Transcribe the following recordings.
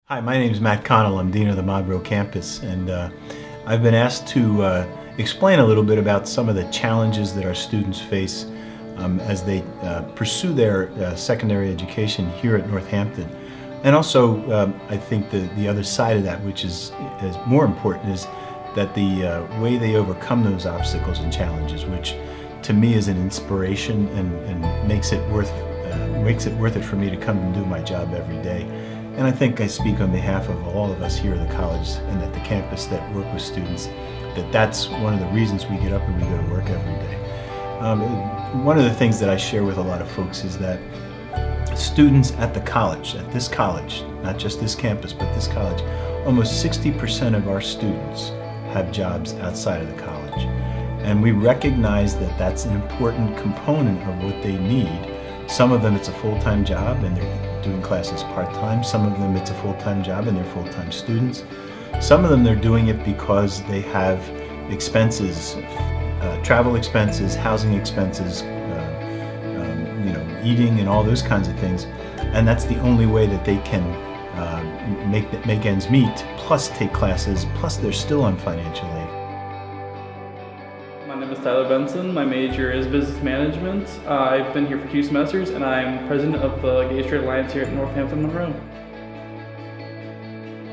Hi, my name is Matt Connell. I'm Dean of the Monroe campus, and I've been asked to explain a little bit about some of the challenges that our students face as they pursue their secondary education here at Northampton. And also, I think the other side of that, which is more important, is that the way they overcome those obstacles and challenges, which to me is an inspiration and makes it worth it for me to come and do my job every day. And I think I speak on behalf of all of us here at the college and at the campus that work with students, that's one of the reasons we get up and we go to work every day. One of the things that I share with a lot of folks is that students at this college, not just this campus, but this college, almost 60% of our students have jobs outside of the college. And we recognize that that's an important component of what they need. Some of them it's a full-time job and they're doing classes part-time. Some of them it's a full-time job and they're full-time students. Some of them they're doing it because they have expenses, travel expenses, housing expenses, eating and all those kinds of things. And that's the only way that they can make ends meet, plus take classes, plus they're still on financial aid. My name is Tyler Benson. My major is business management. I've been here for 2 semesters and I'm president of the Gay Straight Alliance here at Northampton, Monroe.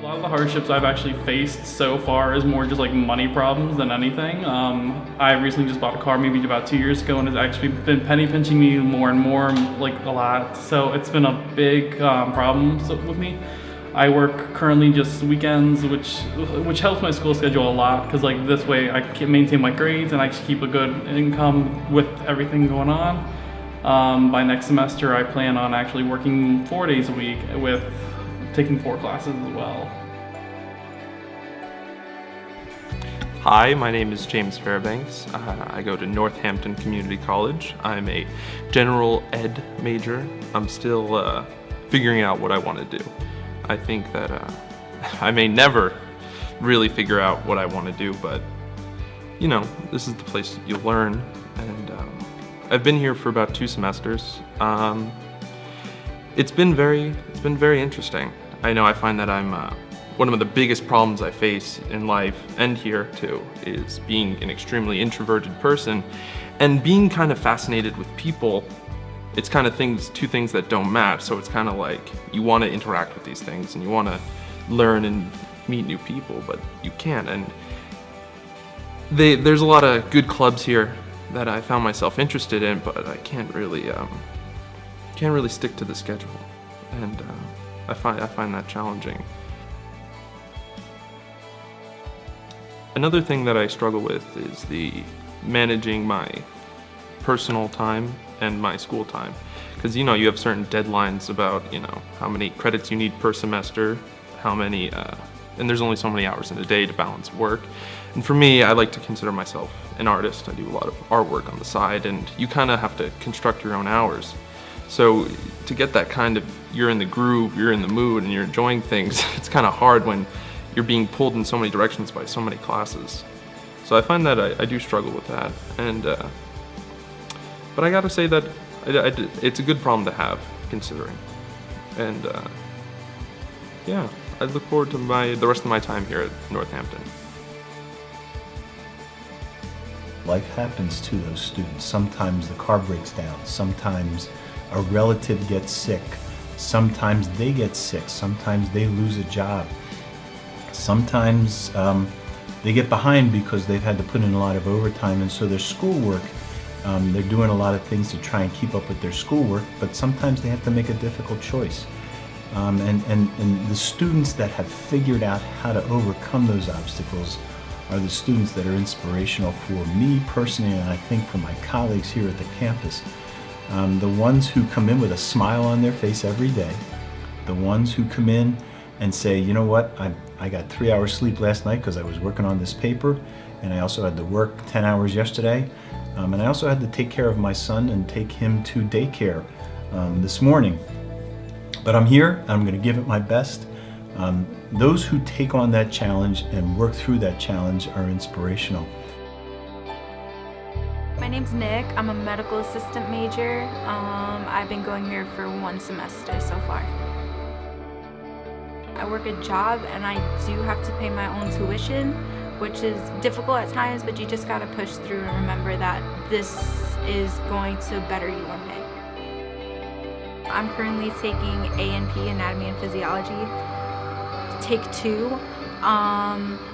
A lot of the hardships I've actually faced so far is more just like money problems than anything. I recently just bought a car maybe about 2 years ago and it's actually been penny pinching me more and more, like a lot. So it's been a big problem with me. I work currently just weekends, which helps my school schedule a lot because like this way I can maintain my grades and I can keep a good income with everything going on. By next semester, I plan on actually working 4 days a week with taking 4 classes as well. Hi, my name is James Fairbanks. I go to Northampton Community College. I'm a general ed major. I'm still figuring out what I want to do. I think that I may never really figure out what I want to do, but this is the place that you learn. And I've been here for about 2 semesters. It's been very interesting. I know I find that I'm one of the biggest problems I face in life and here too is being an extremely introverted person and being kind of fascinated with people. It's kind of two things that don't match, so it's kind of like you want to interact with these things and you want to learn and meet new people, but you can't. And there's a lot of good clubs here that I found myself interested in, but I can't really stick to the schedule, and I find that challenging. Another thing that I struggle with is the managing my personal time and my school time, because you have certain deadlines about how many credits you need per semester, how many and there's only so many hours in a day to balance work. And for me, I like to consider myself an artist. I do a lot of artwork on the side, and you kind of have to construct your own hours. So to get that kind of, you're in the groove, you're in the mood, and you're enjoying things, it's kind of hard when you're being pulled in so many directions by so many classes. So I find that I do struggle with that, and but I gotta say that it's a good problem to have, considering. And yeah, I look forward to the rest of my time here at Northampton. Life happens to those students. Sometimes the car breaks down. Sometimes a relative gets sick. Sometimes they get sick. Sometimes they lose a job. Sometimes they get behind because they've had to put in a lot of overtime, and so their schoolwork, they're doing a lot of things to try and keep up with their schoolwork, but sometimes they have to make a difficult choice. And the students that have figured out how to overcome those obstacles are the students that are inspirational for me personally, and I think for my colleagues here at the campus. The ones who come in with a smile on their face every day, the ones who come in and say, you know what, I got 3 hours sleep last night because I was working on this paper, and I also had to work 10 hours yesterday, and I also had to take care of my son and take him to daycare this morning. But I'm here, I'm going to give it my best. Those who take on that challenge and work through that challenge are inspirational. My name's Nick. I'm a medical assistant major. I've been going here for 1 semester so far. I work a job and I do have to pay my own tuition, which is difficult at times, but you just gotta push through and remember that this is going to better you one day. I'm currently taking A&P, Anatomy and Physiology, Take 2.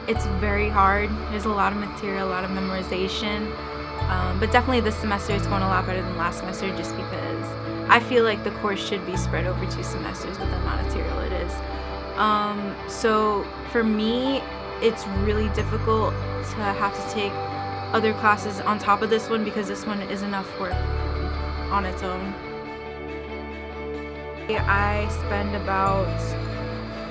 It's very hard. There's a lot of material, a lot of memorization, but definitely this semester is going a lot better than last semester just because I feel like the course should be spread over 2 semesters with the amount of material it is. So for me, it's really difficult to have to take other classes on top of this one because this one is enough work on its own. I spend about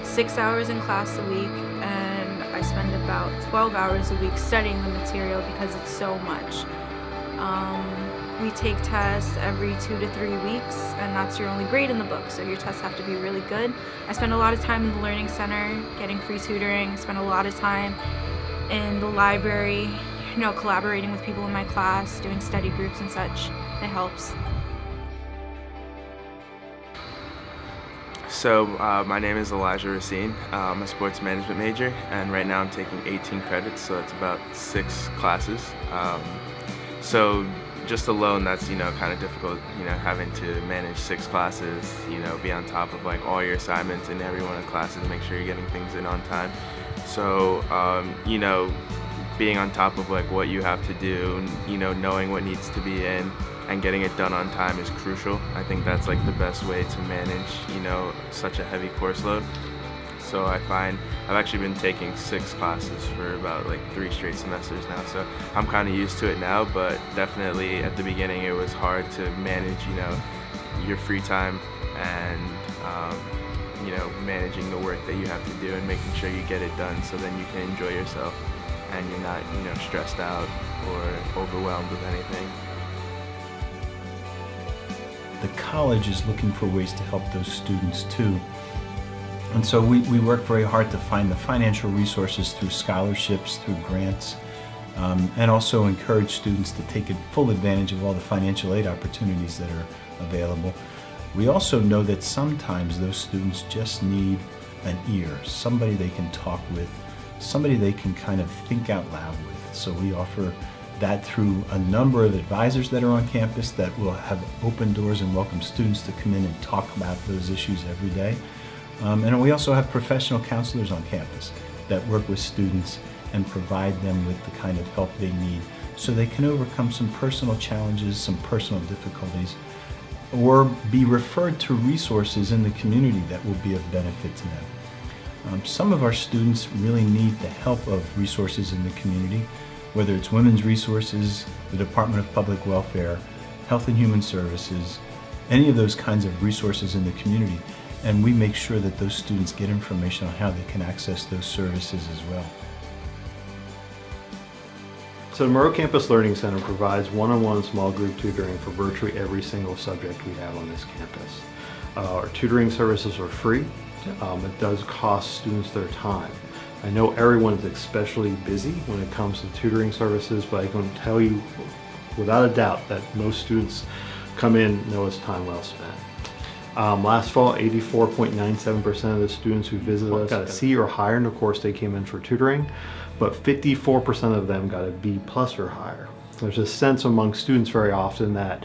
6 hours in class a week, and I spend about 12 hours a week studying the material because it's so much. We take tests every 2 to 3 weeks, and that's your only grade in the book, so your tests have to be really good. I spend a lot of time in the Learning Center getting free tutoring. I spend a lot of time in the library, collaborating with people in my class, doing study groups and such. It helps. So my name is Elijah Racine. I'm a sports management major, and right now I'm taking 18 credits, so it's about 6 classes. So just alone, that's kind of difficult. Having to manage 6 classes. Be on top of like all your assignments in every one of the classes, make sure you're getting things in on time. So being on top of like what you have to do, knowing what needs to be in and getting it done on time is crucial. I think that's like the best way to manage, such a heavy course load. So I find I've actually been taking 6 classes for about like 3 straight semesters now. So I'm kind of used to it now, but definitely at the beginning it was hard to manage, your free time and, managing the work that you have to do and making sure you get it done so then you can enjoy yourself and you're not, stressed out or overwhelmed with anything. The college is looking for ways to help those students too. And so we work very hard to find the financial resources through scholarships, through grants, and also encourage students to take full advantage of all the financial aid opportunities that are available. We also know that sometimes those students just need an ear, somebody they can talk with, somebody they can kind of think out loud with. So we offer that through a number of advisors that are on campus that will have open doors and welcome students to come in and talk about those issues every day. And we also have professional counselors on campus that work with students and provide them with the kind of help they need so they can overcome some personal challenges, some personal difficulties, or be referred to resources in the community that will be of benefit to them. Some of our students really need the help of resources in the community, whether it's Women's Resources, the Department of Public Welfare, Health and Human Services, any of those kinds of resources in the community. And we make sure that those students get information on how they can access those services as well. So the Monroe Campus Learning Center provides one-on-one small group tutoring for virtually every single subject we have on this campus. Our tutoring services are free. It does cost students their time. I know everyone's especially busy when it comes to tutoring services, but I can tell you without a doubt that most students come in know it's time well spent. Last fall, 84.97% of the students who visited us got a C or higher in the course they came in for tutoring, but 54% of them got a B+ or higher. There's a sense among students very often that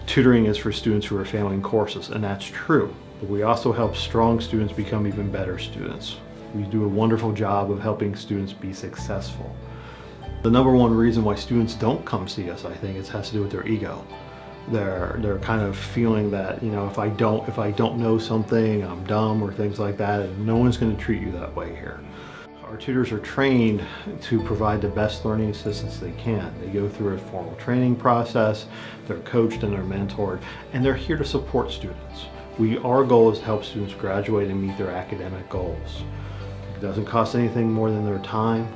tutoring is for students who are failing courses, and that's true. But we also help strong students become even better students. We do a wonderful job of helping students be successful. The number one reason why students don't come see us, I think, has to do with their ego. They're kind of feeling that, if I don't know something, I'm dumb or things like that, and no one's going to treat you that way here. Our tutors are trained to provide the best learning assistance they can. They go through a formal training process, they're coached and they're mentored, and they're here to support students. Our goal is to help students graduate and meet their academic goals. It doesn't cost anything more than their time,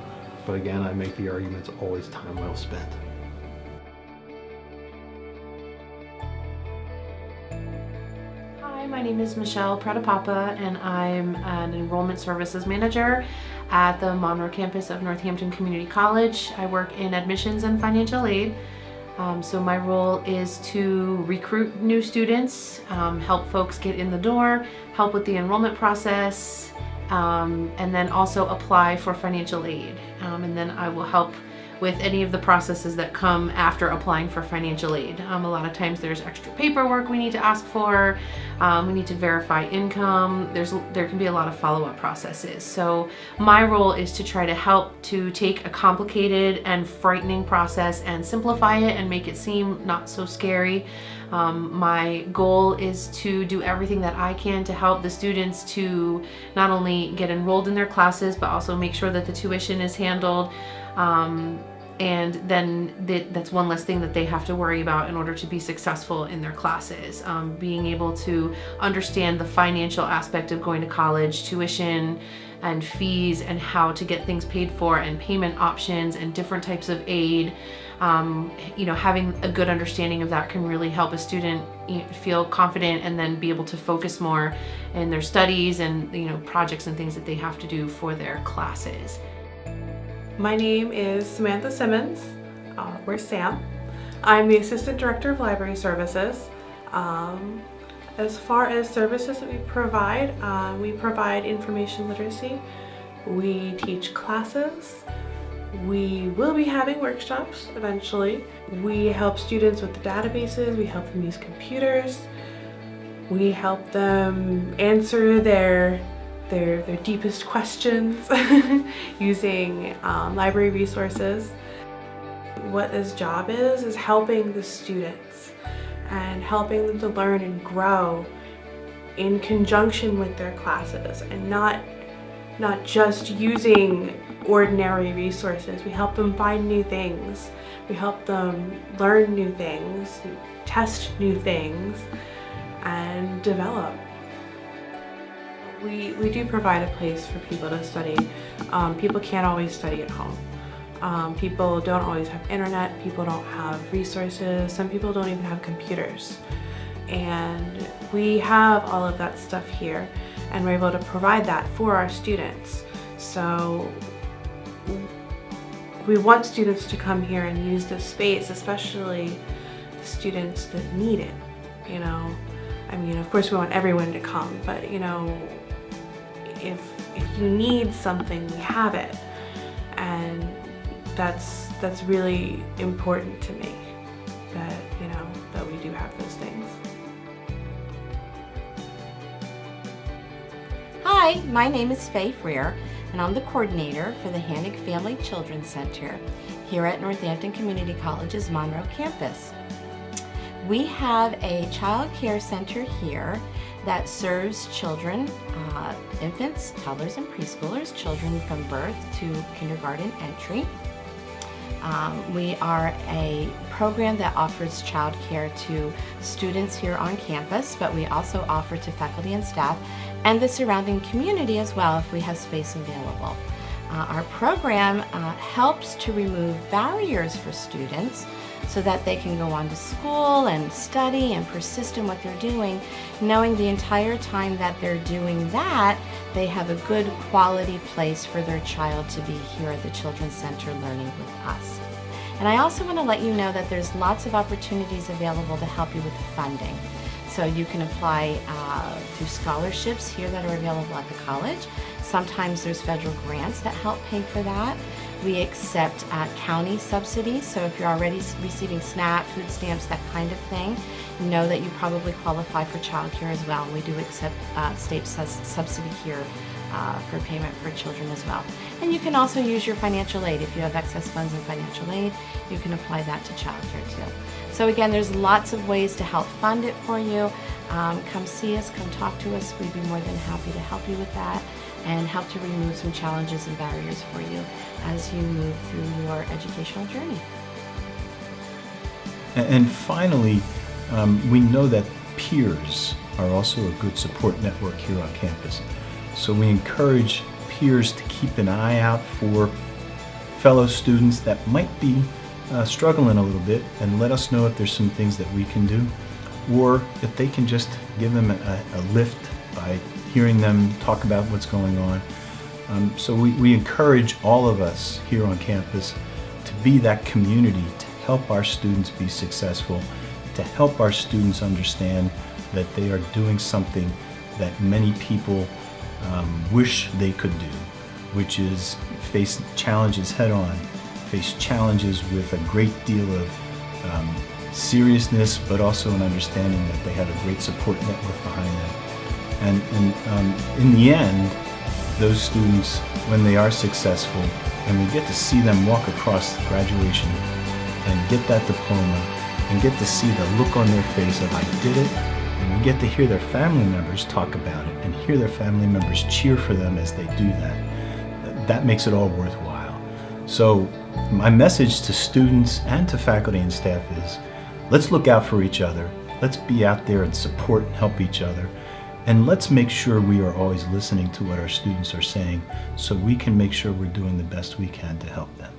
but again, I make the argument it's always time well spent. My name is Michelle Pretopapa, and I'm an Enrollment Services Manager at the Monroe campus of Northampton Community College. I work in admissions and financial aid. So my role is to recruit new students, help folks get in the door, help with the enrollment process, and then also apply for financial aid. And then I will help with any of the processes that come after applying for financial aid. A lot of times there's extra paperwork we need to ask for. We need to verify income. There can be a lot of follow-up processes. So my role is to try to help to take a complicated and frightening process and simplify it and make it seem not so scary. My goal is to do everything that I can to help the students to not only get enrolled in their classes, but also make sure that the tuition is handled. And then that's one less thing that they have to worry about in order to be successful in their classes. Being able to understand the financial aspect of going to college, tuition and fees, and how to get things paid for, and payment options and different types of aid. Having a good understanding of that can really help a student feel confident and then be able to focus more in their studies and projects and things that they have to do for their classes. My name is Samantha Simmons, or Sam. I'm the Assistant Director of Library Services. As far as services that we provide information literacy. We teach classes. We will be having workshops eventually. We help students with the databases. We help them use computers. We help them answer their deepest questions using library resources. What this job is helping the students and helping them to learn and grow in conjunction with their classes, and not just using ordinary resources. We help them find new things. We help them learn new things, test new things, and develop. We do provide a place for people to study. People can't always study at home. People don't always have internet. People don't have resources. Some people don't even have computers. And we have all of that stuff here, and we're able to provide that for our students. So we want students to come here and use this space, especially the students that need it. Of course we want everyone to come, but if you need something, we have it. And that's really important to me, that we do have those things. Hi, my name is Faye Freer, and I'm the coordinator for the Hannig Family Children's Center here at Northampton Community College's Monroe campus. We have a child care center here that serves children, infants, toddlers, and preschoolers, children from birth to kindergarten entry. We are a program that offers child care to students here on campus, but we also offer to faculty and staff and the surrounding community as well if we have space available. Our program helps to remove barriers for students so that they can go on to school and study and persist in what they're doing, knowing the entire time that they're doing that, they have a good quality place for their child to be here at the Children's Center learning with us. And I also want to let you know that there's lots of opportunities available to help you with funding. So you can apply through scholarships here that are available at the college. Sometimes there's federal grants that help pay for that. We accept county subsidies, so if you're already receiving SNAP, food stamps, that kind of thing, know that you probably qualify for child care as well. And we do accept state subsidy here for payment for children as well. And you can also use your financial aid. If you have excess funds in financial aid, you can apply that to child care too. So again, there's lots of ways to help fund it for you. Come see us, come talk to us. We'd be more than happy to help you with that and help to remove some challenges and barriers for you as you move through your educational journey. And finally, we know that peers are also a good support network here on campus. So we encourage peers to keep an eye out for fellow students that might be struggling a little bit, and let us know if there's some things that we can do, or if they can just give them a lift by hearing them talk about what's going on. So we encourage all of us here on campus to be that community to help our students be successful, to help our students understand that they are doing something that many people wish they could do, which is face challenges head on, face challenges with a great deal of seriousness, but also an understanding that they have a great support network behind them. And in the end, those students, when they are successful, and we get to see them walk across graduation and get that diploma, and get to see the look on their face of I did it, and we get to hear their family members talk about it and hear their family members cheer for them as they do that, that makes it all worthwhile. So my message to students and to faculty and staff is, let's look out for each other, let's be out there and support and help each other, and let's make sure we are always listening to what our students are saying so we can make sure we're doing the best we can to help them.